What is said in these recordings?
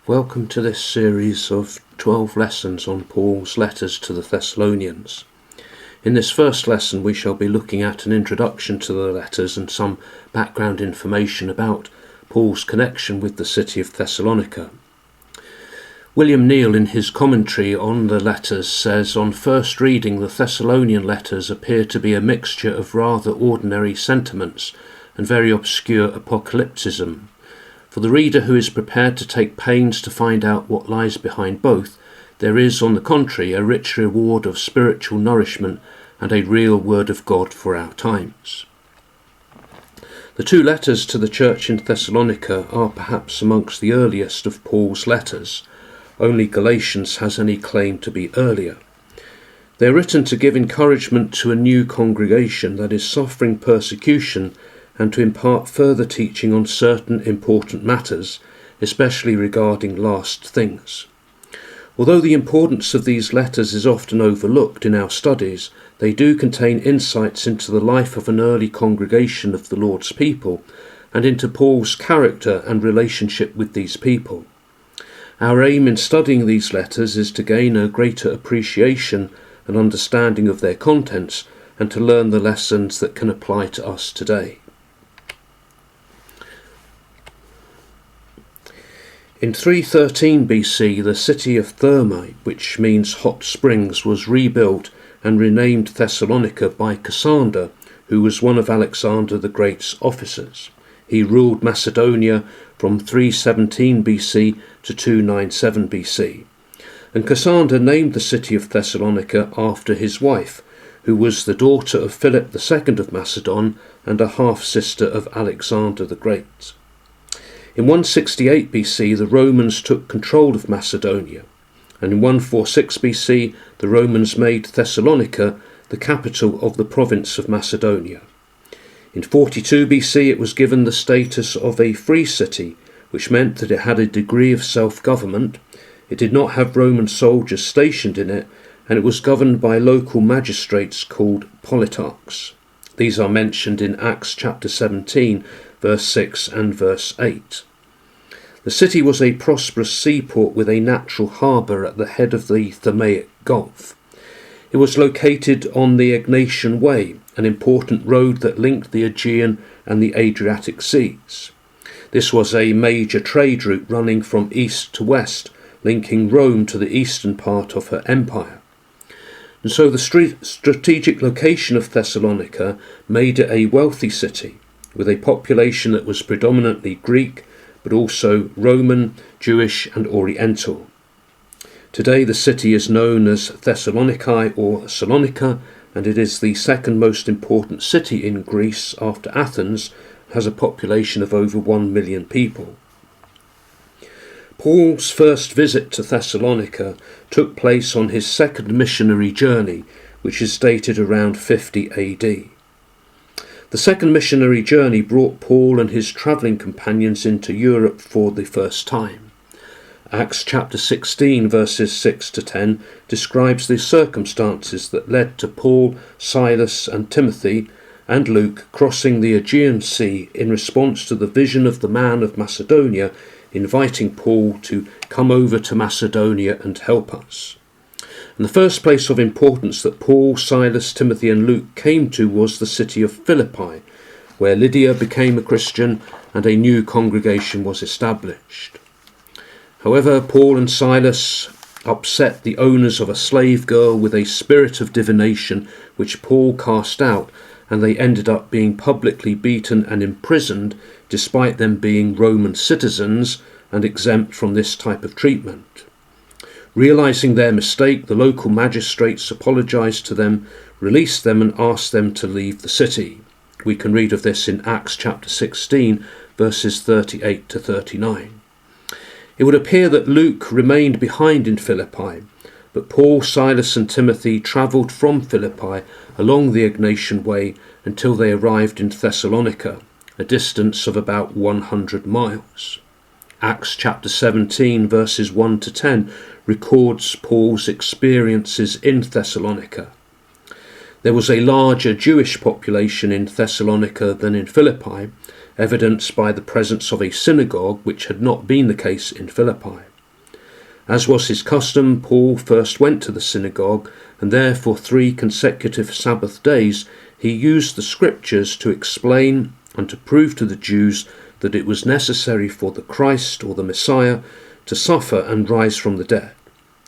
Welcome to this series of 12 lessons on Paul's letters to the Thessalonians. In this first lesson we shall be looking at an introduction to the letters and some background information about Paul's connection with the city of Thessalonica. William Neal, in his commentary on the letters, says, "On first reading, the Thessalonian letters appear to be a mixture of rather ordinary sentiments and very obscure apocalypticism. For the reader who is prepared to take pains to find out what lies behind both, there is, on the contrary, a rich reward of spiritual nourishment and a real word of God for our times." The two letters to the church in Thessalonica are perhaps amongst the earliest of Paul's letters. Only Galatians has any claim to be earlier. They are written to give encouragement to a new congregation that is suffering persecution and to impart further teaching on certain important matters, especially regarding last things. Although the importance of these letters is often overlooked in our studies, they do contain insights into the life of an early congregation of the Lord's people and into Paul's character and relationship with these people. Our aim in studying these letters is to gain a greater appreciation and understanding of their contents and to learn the lessons that can apply to us today. In 313 BC, the city of Thermae, which means hot springs, was rebuilt and renamed Thessalonica by Cassander, who was one of Alexander the Great's officers. He ruled Macedonia from 317 BC to 297 BC. And Cassander named the city of Thessalonica after his wife, who was the daughter of Philip II of Macedon and a half-sister of Alexander the Great. In 168 BC, the Romans took control of Macedonia, and in 146 BC, the Romans made Thessalonica the capital of the province of Macedonia. In 42 BC, it was given the status of a free city, which meant that it had a degree of self-government. It did not have Roman soldiers stationed in it, and it was governed by local magistrates called politarchs. These are mentioned in Acts chapter 17, verse 6 and verse 8. The city was a prosperous seaport with a natural harbour at the head of the Thermaic Gulf. It was located on the Egnatian Way, an important road that linked the Aegean and the Adriatic Seas. This was a major trade route running from east to west, linking Rome to the eastern part of her empire. And so the strategic location of Thessalonica made it a wealthy city, with a population that was predominantly Greek, but also Roman, Jewish and Oriental. Today the city is known as Thessaloniki or Salonika, and it is the second most important city in Greece after Athens, has a population of over 1 million people. Paul's first visit to Thessalonica took place on his second missionary journey, which is dated around 50 AD. The second missionary journey brought Paul and his travelling companions into Europe for the first time. Acts chapter 16 verses 6 to 10 describes the circumstances that led to Paul, Silas and Timothy and Luke crossing the Aegean Sea in response to the vision of the man of Macedonia inviting Paul to come over to Macedonia and help us. And the first place of importance that Paul, Silas, Timothy and Luke came to was the city of Philippi, where Lydia became a Christian and a new congregation was established. However, Paul and Silas upset the owners of a slave girl with a spirit of divination which Paul cast out, and they ended up being publicly beaten and imprisoned despite them being Roman citizens and exempt from this type of treatment. Realising their mistake, the local magistrates apologised to them, released them and asked them to leave the city. We can read of this in Acts chapter 16 verses 38 to 39. It would appear that Luke remained behind in Philippi, but Paul, Silas and Timothy travelled from Philippi along the Egnatian Way until they arrived in Thessalonica, a distance of about 100 miles. Acts chapter 17 verses 1 to 10 records Paul's experiences in Thessalonica. There was a larger Jewish population in Thessalonica than in Philippi, evidenced by the presence of a synagogue, which had not been the case in Philippi. As was his custom, Paul first went to the synagogue, and there for 3 consecutive Sabbath days he used the scriptures to explain and to prove to the Jews that it was necessary for the Christ, or the Messiah, to suffer and rise from the dead.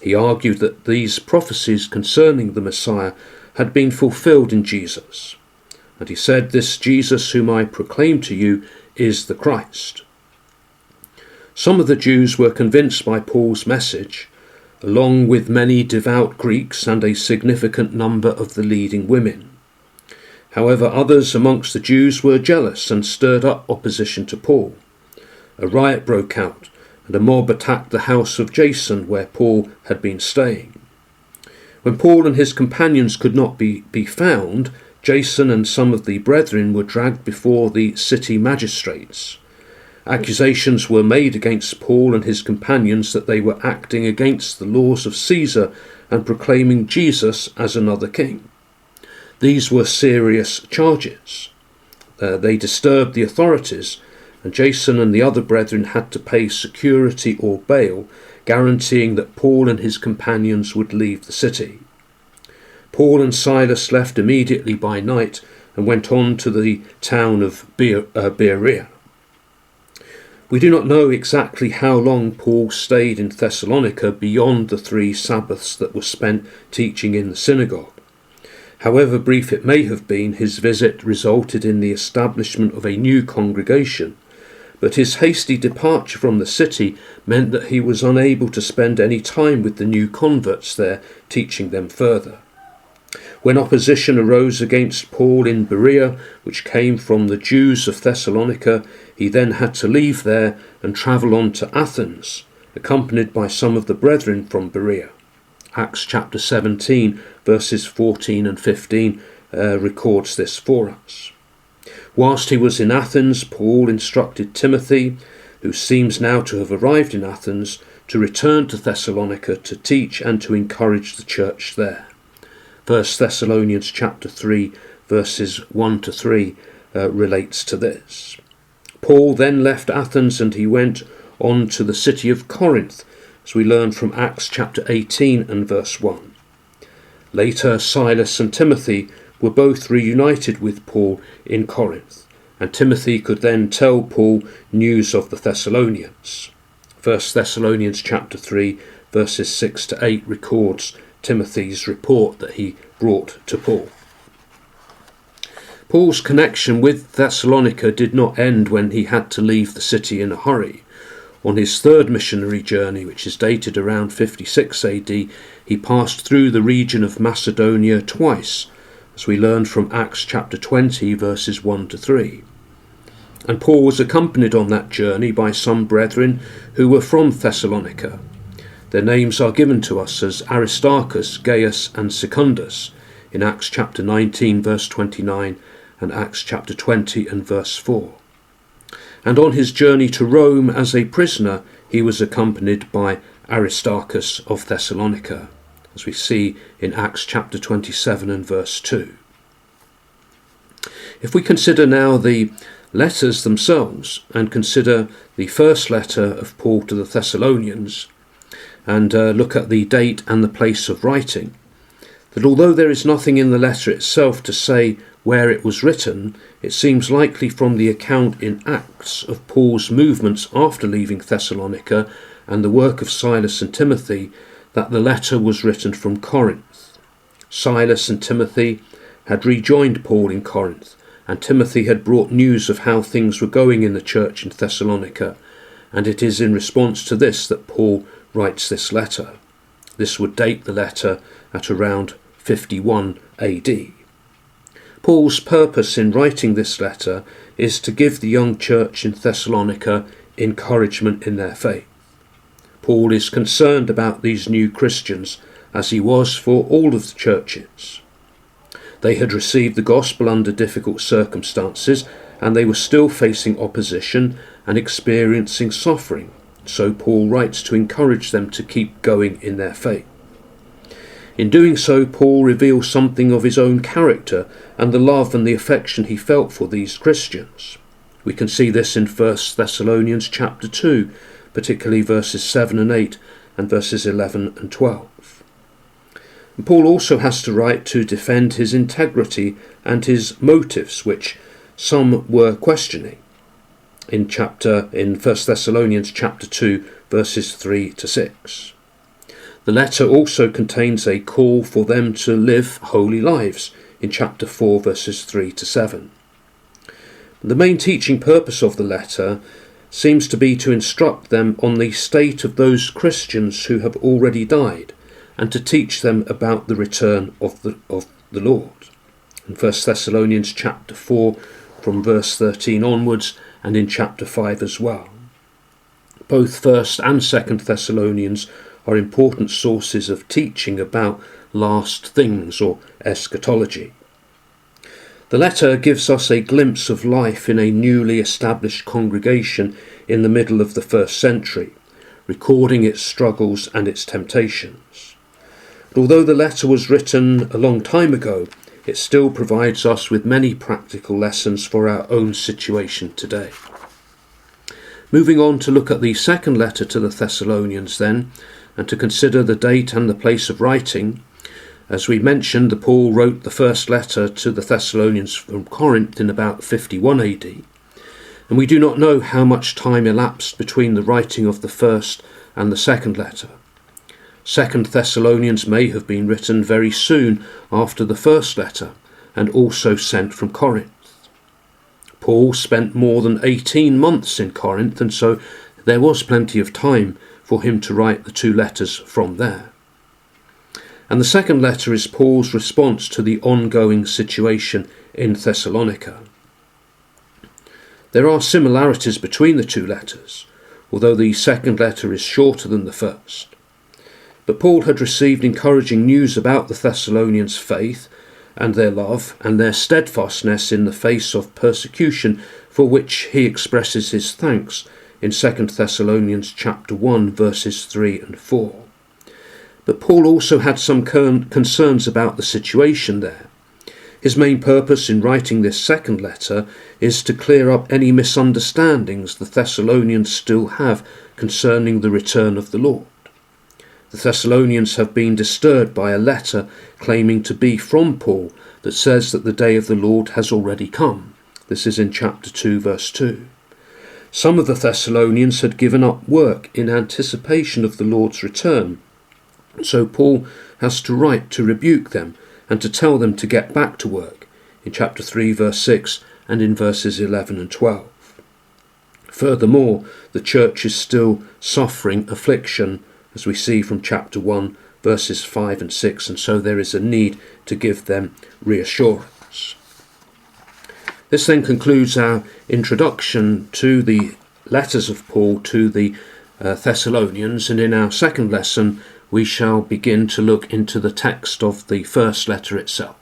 He argued that these prophecies concerning the Messiah had been fulfilled in Jesus. And he said, "This Jesus whom I proclaim to you is the Christ." Some of the Jews were convinced by Paul's message, along with many devout Greeks and a significant number of the leading women. However, others amongst the Jews were jealous and stirred up opposition to Paul. A riot broke out, and a mob attacked the house of Jason, where Paul had been staying. When Paul and his companions could not be found, Jason and some of the brethren were dragged before the city magistrates. Accusations were made against Paul and his companions that they were acting against the laws of Caesar and proclaiming Jesus as another king. These were serious charges. They disturbed the authorities, and Jason and the other brethren had to pay security or bail, guaranteeing that Paul and his companions would leave the city. Paul and Silas left immediately by night and went on to the town of Berea. We do not know exactly how long Paul stayed in Thessalonica beyond the 3 Sabbaths that were spent teaching in the synagogue. However brief it may have been, his visit resulted in the establishment of a new congregation, but his hasty departure from the city meant that he was unable to spend any time with the new converts there, teaching them further. When opposition arose against Paul in Berea, which came from the Jews of Thessalonica, he then had to leave there and travel on to Athens, accompanied by some of the brethren from Berea. Acts chapter 17, verses 14 and 15 records this for us. Whilst he was in Athens, Paul instructed Timothy, who seems now to have arrived in Athens, to return to Thessalonica to teach and to encourage the church there. 1 Thessalonians chapter 3, verses 1 to 3 relates to this. Paul then left Athens and he went on to the city of Corinth, as we learn from Acts chapter 18 and verse 1. Later, Silas and Timothy were both reunited with Paul in Corinth, and Timothy could then tell Paul news of the Thessalonians. 1 Thessalonians chapter 3, verses 6 to 8 records Timothy's report that he brought to Paul. Paul's connection with Thessalonica did not end when he had to leave the city in a hurry. On his 3rd missionary journey, which is dated around 56 AD, he passed through the region of Macedonia twice, as we learn from Acts chapter 20, verses 1 to 3. And Paul was accompanied on that journey by some brethren who were from Thessalonica. Their names are given to us as Aristarchus, Gaius and Secundus in Acts chapter 19 verse 29 and Acts chapter 20 and verse 4. And on his journey to Rome as a prisoner he was accompanied by Aristarchus of Thessalonica, as we see in Acts chapter 27 and verse 2. If we consider now the letters themselves and consider the first letter of Paul to the Thessalonians, and look at the date and the place of writing, that although there is nothing in the letter itself to say where it was written, it seems likely from the account in Acts of Paul's movements after leaving Thessalonica and the work of Silas and Timothy that the letter was written from Corinth. Silas and Timothy had rejoined Paul in Corinth, and Timothy had brought news of how things were going in the church in Thessalonica, and it is in response to this that Paul writes this letter. This would date the letter at around 51 AD. Paul's purpose in writing this letter is to give the young church in Thessalonica encouragement in their faith. Paul is concerned about these new Christians, as he was for all of the churches. They had received the gospel under difficult circumstances, and they were still facing opposition and experiencing suffering. So Paul writes to encourage them to keep going in their faith. In doing so, Paul reveals something of his own character and the love and the affection he felt for these Christians. We can see this in 1 Thessalonians chapter 2, particularly verses 7 and 8, and verses 11 and 12. And Paul also has to write to defend his integrity and his motives, which some were questioning, in 1 Thessalonians chapter 2, verses 3 to 6. The letter also contains a call for them to live holy lives in chapter 4, verses 3 to 7. The main teaching purpose of the letter seems to be to instruct them on the state of those Christians who have already died, and to teach them about the return of the Lord. In 1 Thessalonians chapter 4, from verse 13 onwards, and in chapter 5 as well. Both 1st and 2nd Thessalonians are important sources of teaching about last things, or eschatology. The letter gives us a glimpse of life in a newly established congregation in the middle of the 1st century, recording its struggles and its temptations. But although the letter was written a long time ago, it still provides us with many practical lessons for our own situation today. Moving on to look at the second letter to the Thessalonians then, and to consider the date and the place of writing. As we mentioned, Paul wrote the first letter to the Thessalonians from Corinth in about 51 AD, and we do not know how much time elapsed between the writing of the first and the second letter. 2 Thessalonians may have been written very soon after the first letter, and also sent from Corinth. Paul spent more than 18 months in Corinth, and so there was plenty of time for him to write the two letters from there. And the second letter is Paul's response to the ongoing situation in Thessalonica. There are similarities between the two letters, although the second letter is shorter than the first. But Paul had received encouraging news about the Thessalonians' faith and their love and their steadfastness in the face of persecution, for which he expresses his thanks in 2 Thessalonians chapter 1, verses 3 and 4. But Paul also had some concerns about the situation there. His main purpose in writing this second letter is to clear up any misunderstandings the Thessalonians still have concerning the return of the Lord. The Thessalonians have been disturbed by a letter claiming to be from Paul that says that the day of the Lord has already come. This is in chapter 2, verse 2. Some of the Thessalonians had given up work in anticipation of the Lord's return, so Paul has to write to rebuke them and to tell them to get back to work in chapter 3, verse 6 and in verses 11 and 12. Furthermore, the church is still suffering affliction, as we see from chapter 1, verses 5 and 6, and so there is a need to give them reassurance. This then concludes our introduction to the letters of Paul to the Thessalonians, and in our second lesson we shall begin to look into the text of the first letter itself.